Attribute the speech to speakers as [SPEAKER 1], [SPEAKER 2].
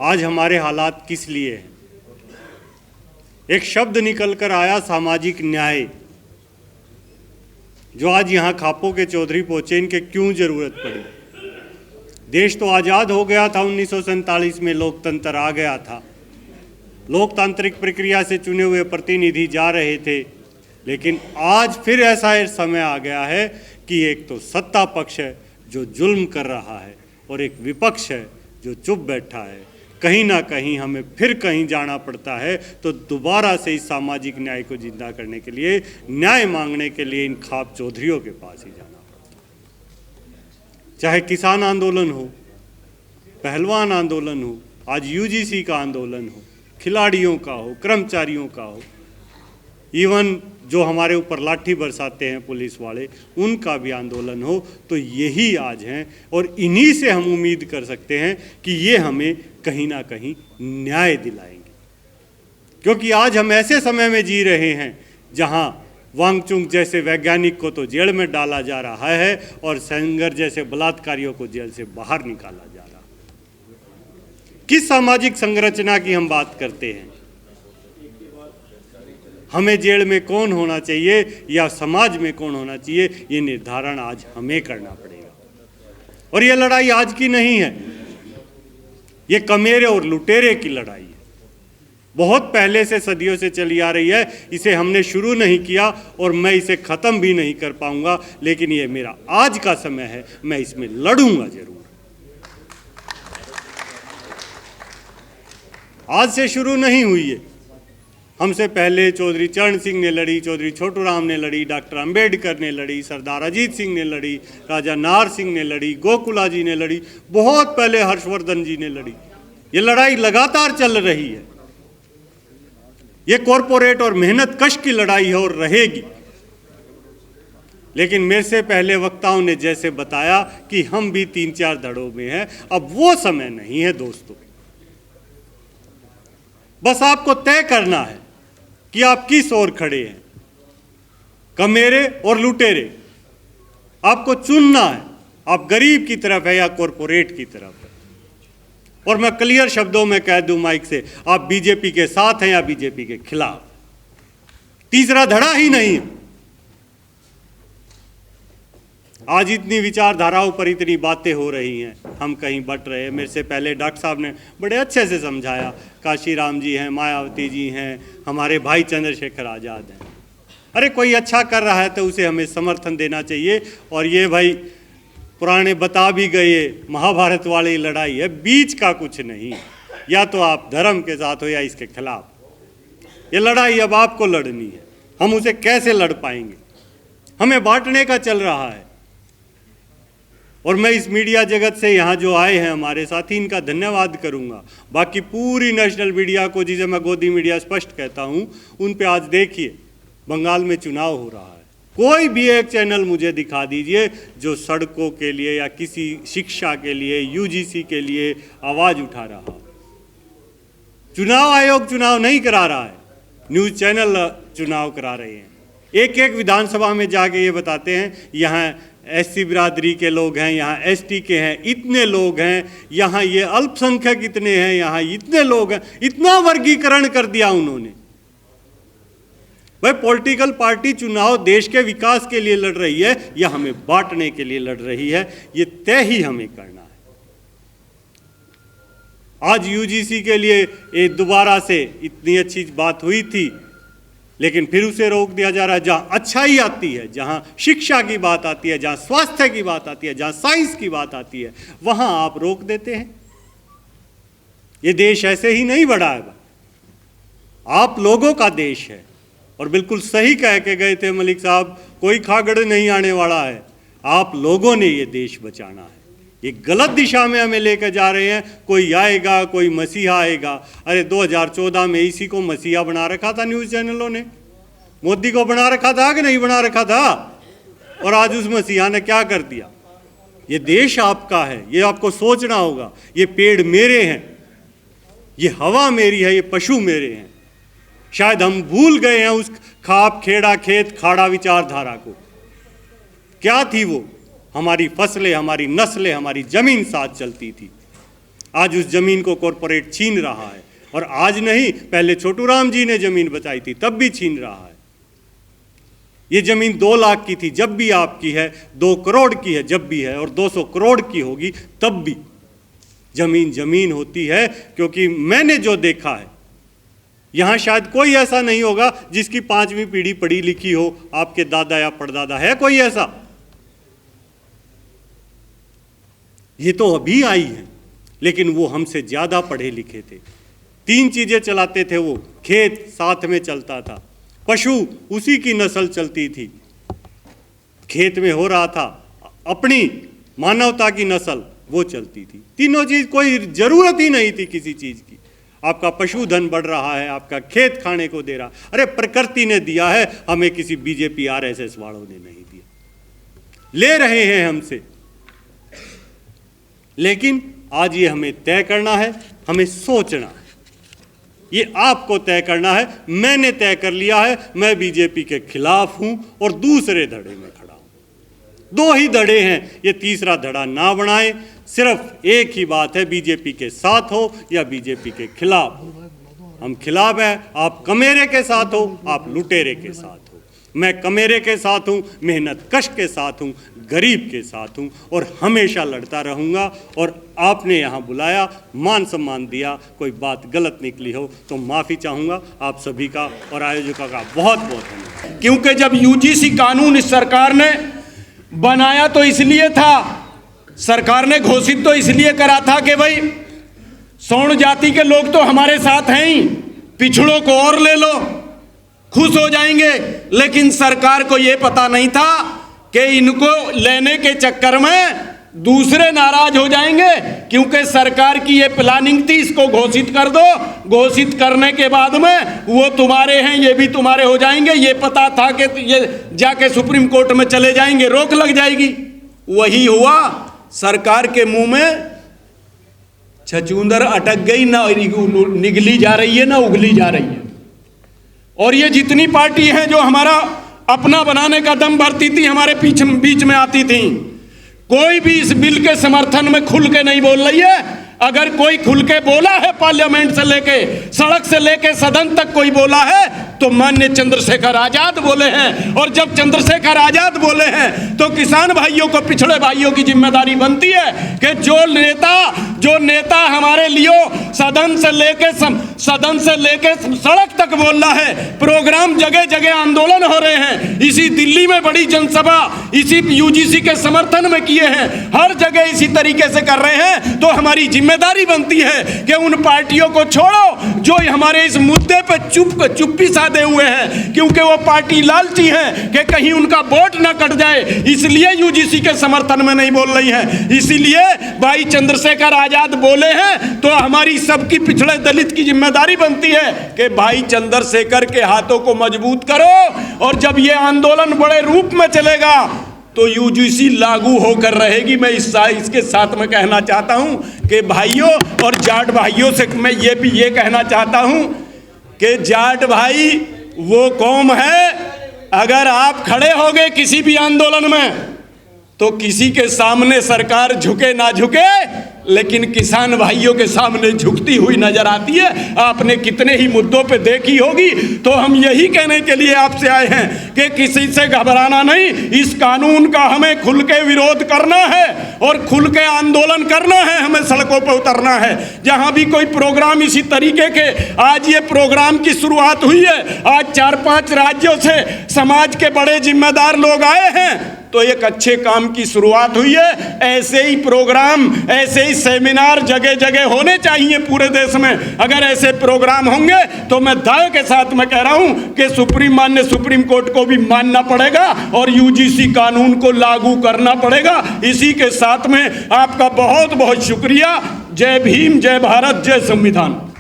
[SPEAKER 1] आज हमारे हालात किस लिए हैं। एक शब्द निकल कर आया सामाजिक न्याय, जो आज यहाँ खापों के चौधरी पहुंचे, इनके क्यों जरूरत पड़ी। देश तो आज़ाद हो गया था, 1947 में लोकतंत्र आ गया था, लोकतांत्रिक प्रक्रिया से चुने हुए प्रतिनिधि जा रहे थे, लेकिन आज फिर ऐसा समय आ गया है कि एक तो सत्ता पक्ष है जो जुल्म कर रहा है और एक विपक्ष है जो चुप बैठा है। कहीं ना कहीं हमें फिर कहीं जाना पड़ता है, तो दोबारा से इस सामाजिक न्याय को जिंदा करने के लिए, न्याय मांगने के लिए इन खाप चौधरियों के पास ही जाना पड़ता है। चाहे किसान आंदोलन हो, पहलवान आंदोलन हो, आज यूजीसी का आंदोलन हो, खिलाड़ियों का हो, कर्मचारियों का हो, इवन जो हमारे ऊपर लाठी बरसाते हैं पुलिस वाले, उनका भी आंदोलन हो, तो यही आज हैं। और इन्हीं से हम उम्मीद कर सकते हैं कि ये हमें कहीं ना कहीं न्याय दिलाएंगे, क्योंकि आज हम ऐसे समय में जी रहे हैं जहां वांगचुक जैसे वैज्ञानिक को तो जेल में डाला जा रहा है और सेंगर जैसे बलात्कारियों को जेल से बाहर निकाला जा रहा है। किस सामाजिक संरचना की हम बात करते हैं। हमें जेल में कौन होना चाहिए या समाज में कौन होना चाहिए, ये निर्धारण आज हमें करना पड़ेगा। और ये लड़ाई आज की नहीं है, ये कमेरे और लुटेरे की लड़ाई है, बहुत पहले से, सदियों से चली आ रही है। इसे हमने शुरू नहीं किया और मैं इसे ख़त्म भी नहीं कर पाऊंगा, लेकिन ये मेरा आज का समय है, मैं इसमें लड़ूंगा जरूर। आज से शुरू नहीं हुई है, हमसे पहले चौधरी चरण सिंह ने लड़ी, चौधरी छोटू राम ने लड़ी, डॉक्टर अंबेडकर ने लड़ी, सरदार अजीत सिंह ने लड़ी, राजा नार सिंह ने लड़ी, गोकुला जी ने लड़ी, बहुत पहले हर्षवर्धन जी ने लड़ी। ये लड़ाई लगातार चल रही है, ये कॉरपोरेट और मेहनत कश की लड़ाई है और रहेगी। लेकिन मेरे से पहले वक्ताओं ने जैसे बताया कि हम भी 3-4 धड़ों में हैं, अब वो समय नहीं है दोस्तों। बस आपको तय करना है कि आप किस ओर खड़े हैं, कमेरे और लुटेरे। आपको चुनना है, आप गरीब की तरफ है या कॉरपोरेट की तरफ है। और मैं क्लियर शब्दों में कह दूं माइक से, आप बीजेपी के साथ हैं या बीजेपी के खिलाफ। तीसरा धड़ा ही नहीं है। आज इतनी विचारधाराओं पर इतनी बातें हो रही हैं, हम कहीं बट रहे हैं। मेरे से पहले डॉक्टर साहब ने बड़े अच्छे से समझाया, काशीराम जी हैं, मायावती जी हैं, हमारे भाई चंद्रशेखर आज़ाद हैं। अरे कोई अच्छा कर रहा है तो उसे हमें समर्थन देना चाहिए। और ये भाई पुराने बता भी गए, महाभारत वाली लड़ाई है, बीच का कुछ नहीं, या तो आप धर्म के साथ हो या इसके खिलाफ। ये लड़ाई अब आपको लड़नी है। हम उसे कैसे लड़ पाएंगे, हमें बांटने का चल रहा है। और मैं इस मीडिया जगत से यहाँ जो आए हैं हमारे साथी, इनका धन्यवाद करूँगा। बाकी पूरी नेशनल मीडिया को, जिसे मैं गोदी मीडिया स्पष्ट कहता हूँ, उन पे आज देखिए बंगाल में चुनाव हो रहा है। कोई भी एक चैनल मुझे दिखा दीजिए जो सड़कों के लिए या किसी शिक्षा के लिए, यूजीसी के लिए आवाज़ उठा रहा हो। चुनाव आयोग चुनाव नहीं करा रहा है, न्यूज़ चैनल चुनाव करा रहे हैं। एक एक विधानसभा में जाके ये बताते हैं यहाँ एससी बिरादरी के लोग हैं, यहाँ एसटी के हैं, इतने लोग हैं, यहाँ ये अल्पसंख्यक इतने हैं, यहाँ इतने लोग हैं। इतना वर्गीकरण कर दिया उन्होंने। भाई पॉलिटिकल पार्टी चुनाव देश के विकास के लिए लड़ रही है या हमें बांटने के लिए लड़ रही है, ये तय ही हमें करना है। आज यूजीसी के लिए ये दोबारा से इतनी अच्छी बात हुई थी, लेकिन फिर उसे रोक दिया जा रहा है। जहाँ अच्छाई आती है, जहाँ शिक्षा की बात आती है, जहाँ स्वास्थ्य की बात आती है, जहाँ साइंस की बात आती है, वहाँ आप रोक देते हैं। ये देश ऐसे ही नहीं बढ़ा है, आप लोगों का देश है। और बिल्कुल सही कह के गए थे मलिक साहब, कोई खागड़ नहीं आने वाला है, आप लोगों ने ये देश बचाना है। ये गलत दिशा में हमें लेकर जा रहे हैं। कोई आएगा, कोई मसीहा आएगा। अरे 2014 में इसी को मसीहा बना रखा था न्यूज़ चैनलों ने, मोदी को बना रखा था कि नहीं बना रखा था। और आज उस मसीहा ने क्या कर दिया। ये देश आपका है, ये आपको सोचना होगा। ये पेड़ मेरे हैं, ये हवा मेरी है, ये पशु मेरे हैं। शायद हम भूल गए हैं उस खाप खेड़ा खेत खाड़ा विचारधारा को। क्या थी वो? हमारी फसलें, हमारी नस्लें, हमारी जमीन साथ चलती थी। आज उस जमीन को कॉरपोरेट छीन रहा है, और आज नहीं, पहले छोटू राम जी ने जमीन बचाई थी तब भी छीन रहा है। ये जमीन 2 लाख की थी जब भी आपकी है, 2 करोड़ की है जब भी है, और 200 करोड़ की होगी तब भी। जमीन जमीन होती है, क्योंकि मैंने जो देखा है, यहां शायद कोई ऐसा नहीं होगा जिसकी 5वीं पीढ़ी पढ़ी लिखी हो, आपके दादा या परदादा। है कोई ऐसा? ये तो अभी आई है, लेकिन वो हमसे ज्यादा पढ़े लिखे थे। 3 चीजें चलाते थे वो, खेत साथ में चलता था, पशु उसी की नस्ल चलती थी, खेत में हो रहा था, अपनी मानवता की नस्ल वो चलती थी। तीनों चीज, कोई जरूरत ही नहीं थी किसी चीज की। आपका पशुधन बढ़ रहा है, आपका खेत खाने को दे रहा, अरे प्रकृति ने दिया है, हमें किसी बीजेपी आरएसएस वालों ने नहीं दिया। ले रहे हैं हमसे, लेकिन आज ये हमें तय करना है, हमें सोचना है, ये आपको तय करना है। मैंने तय कर लिया है, मैं बीजेपी के खिलाफ हूं और दूसरे धड़े में खड़ा हूं। 2 ही धड़े हैं, ये तीसरा धड़ा ना बनाएं। सिर्फ एक ही बात है, बीजेपी के साथ हो या बीजेपी के खिलाफ हो। हम खिलाफ हैं, आप कमेरे के साथ हो, आप लुटेरे के साथ हो। मैं कमेरे के साथ हूँ, मेहनत कश के साथ हूँ, गरीब के साथ हूँ, और हमेशा लड़ता रहूँगा। और आपने यहाँ बुलाया, मान सम्मान दिया, कोई बात गलत निकली हो तो माफ़ी चाहूँगा आप सभी का और आयोजकों का बहुत बहुत धन्यवाद।
[SPEAKER 2] क्योंकि जब यूजीसी कानून इस सरकार ने बनाया तो इसलिए था, सरकार ने घोषित तो इसलिए करा था कि भाई सवर्ण जाति के लोग तो हमारे साथ हैं ही, पिछड़ों को और ले लो, खुश हो जाएंगे। लेकिन सरकार को यह पता नहीं था कि इनको लेने के चक्कर में दूसरे नाराज हो जाएंगे, क्योंकि सरकार की ये प्लानिंग थी, इसको घोषित कर दो, घोषित करने के बाद में वो तुम्हारे हैं, ये भी तुम्हारे हो जाएंगे। ये पता था कि ये जाके सुप्रीम कोर्ट में चले जाएंगे, रोक लग जाएगी। वही हुआ, सरकार के मुंह में छछूंदर अटक गई, ना निगली जा रही है ना उगली जा रही है। और ये जितनी पार्टी हैं जो हमारा अपना बनाने का दम भरती थी, हमारे बीच में आती थी, कोई भी इस बिल के समर्थन में खुल के नहीं बोल रही है। अगर कोई खुल के बोला है, पार्लियामेंट से लेके सड़क से लेके सदन तक कोई बोला है, तो माननीय चंद्रशेखर आजाद बोले हैं। और जब चंद्रशेखर आजाद बोले हैं तो किसान भाइयों को, पिछड़े भाइयों की जिम्मेदारी बनती है कि जो नेता हमारे लिए सदन से लेके सड़क तक बोल रहा है, प्रोग्राम जगह जगह आंदोलन हो रहे हैं, इसी दिल्ली में बड़ी जनसभा इसी यूजीसी के समर्थन में किए हैं, हर जगह इसी तरीके से कर रहे हैं, तो हमारी जिम्मेदारी बनती है कि उन पार्टियों को छोड़ो जो हमारे इस मुद्दे पे चुप्पी साधे हुए हैं, क्योंकि वो पार्टी लालची है कि कहीं उनका वोट ना कट जाए, इसलिए यूजीसी के समर्थन में नहीं बोल रही है। इसीलिए भाई चंद्रशेखर आजाद बोले हैं, तो हमारी सबकी पिछड़े दलित की जिम्मेदारी बनती है कि भाई चंद्रशेखर के हाथों को मजबूत करो। और जब ये आंदोलन बड़े रूप में चलेगा तो यूजीसी लागू होकर रहेगी। मैं इसके साथ में कहना चाहता हूं कि भाइयों और जाट भाइयों से मैं ये कहना चाहता हूं कि जाट भाई वो कौम है, अगर आप खड़े हो गए किसी भी आंदोलन में तो किसी के सामने सरकार झुके ना झुके, लेकिन किसान भाइयों के सामने झुकती हुई नजर आती है। आपने कितने ही मुद्दों पे देखी होगी। तो हम यही कहने के लिए आपसे आए हैं कि किसी से घबराना नहीं, इस कानून का हमें खुल के विरोध करना है और खुल के आंदोलन करना है, हमें सड़कों पर उतरना है। जहां भी कोई प्रोग्राम इसी तरीके के, आज ये प्रोग्राम की शुरुआत हुई है, आज 4-5 राज्यों से समाज के बड़े जिम्मेदार लोग आए हैं, तो एक अच्छे काम की शुरुआत हुई है। ऐसे ही प्रोग्राम, ऐसे ही सेमिनार जगह जगह होने चाहिए पूरे देश में। अगर ऐसे प्रोग्राम होंगे तो मैं दावे के साथ मैं कह रहा हूं कि माननीय सुप्रीम कोर्ट को भी मानना पड़ेगा और यूजीसी कानून को लागू करना पड़ेगा। इसी के साथ में आपका बहुत बहुत शुक्रिया। जय भीम, जय भारत, जय संविधान।